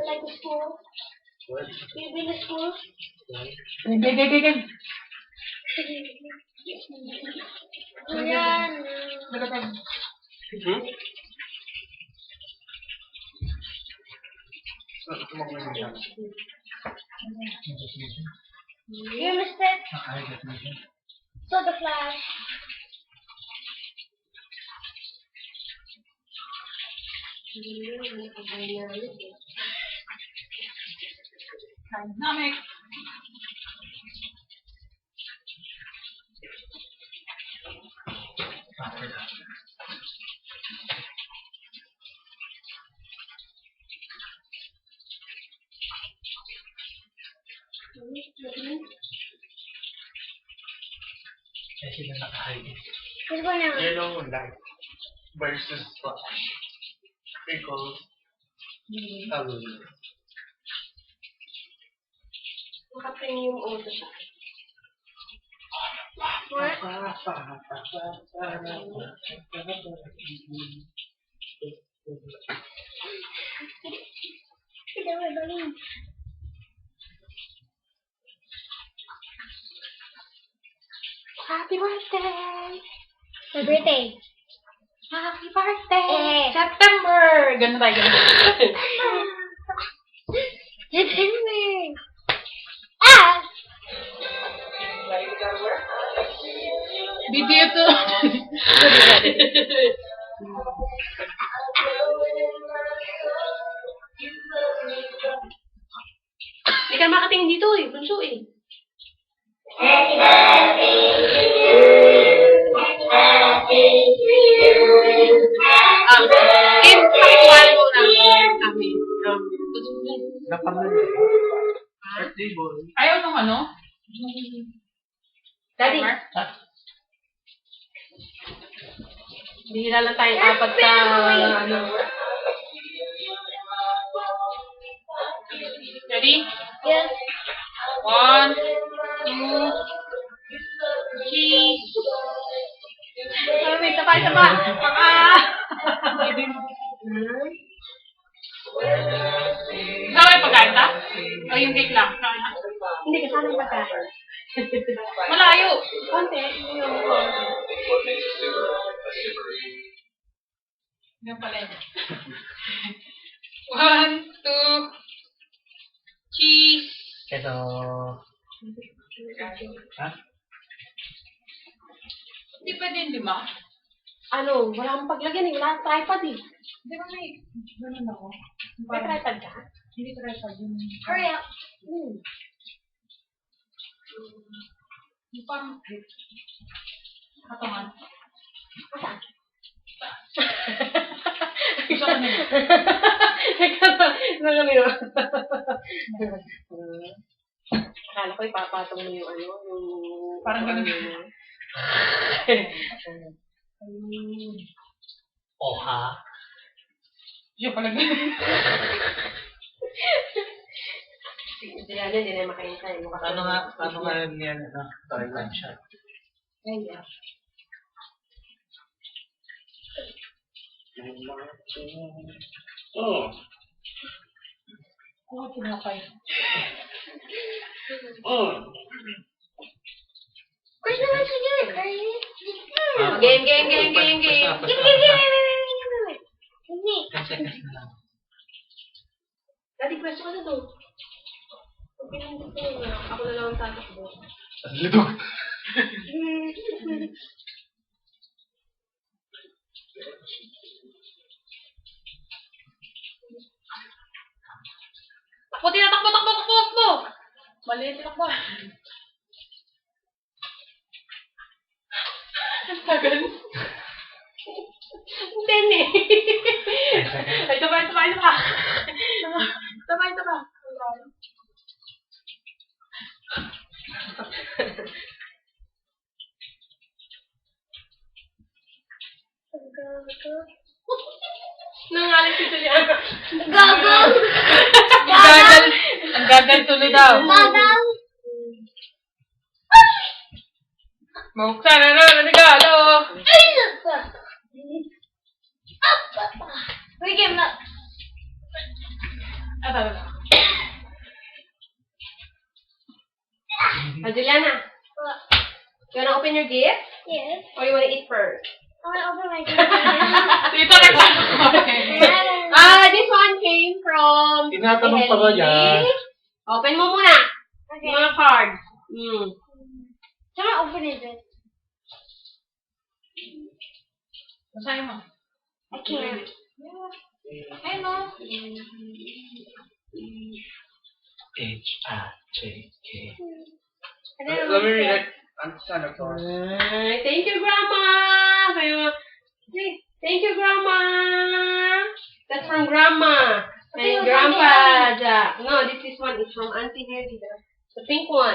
like the school. What? You've been to school? Gig. Yan. Hmm? You missed it. So the Flash. Dynamic. Kasi na nakahain. This one now. Yellow light versus flash. Because Naka-premium auto siya. What? Happy birthday! My birthday. Happy birthday! Eh. September! Ganun tayo. September. Ah! Video to. Hindi ka makatingin dito eh. Bunso eh. Kim, pakikuhan mo na kami. napangal. Birthday boy. Ayaw nung ano? Daddy, bihira lang tayong apat sa ano. Ready? Yes. 1, 2, 3. Wait, isa pa. Ikaw ay pagkain ta? O yung cake lang? Hindi, kasama yung pagkain. Malayo. Konti. Yan pala yun. 1, 2, cheese. Ito. Ha? Hindi pwede yun, di ba? Ano, wala akong paglagyan eh. Wala akong tripod eh. Di ba may ganun ako? May tripod ka? Hindi tripod yun. Hurry up. Yung parang, katangan. Gusto ko na yun. Akala ko ipapatong mo yung ano, yung... Parang ganun. Oha. Yung pala ganun. Hindi na makaintay. Paano nga yan, Thailand siya? Kaya. Oh. Oo, tinapay. Oh. Where's the one to do it, Curry? Game. Give me. 10 seconds na lang. Daddy, pwesto ka na to. Okay lang gusto mo. Ako na lang ang tatakbo. Lidog. Takbo! Mali, takbo. Tagal. Hindi. Ay, sabay. Nangalit si Juliana. Gagal. Ang gagal tuloy daw. Gagal. Mauksan na regalo. Ay, Uy, game na. Ito. Juliana, you wanna open your gift? Yes. Or you wanna eat first? I want to open my gift. Dito This one came from Tinatanong pa ba yan? Open mo muna. Okay. Mga cards. Can I open it? Basahin mo. I can't. Ayun o. H-A-J-K. I don't know. Let me read it. I'm Santa Claus. Thank you, Grandma. Thank you, Grandma. That's from Grandma. And Grandpa Jack. No, this one is from Auntie Nelly. The pink one.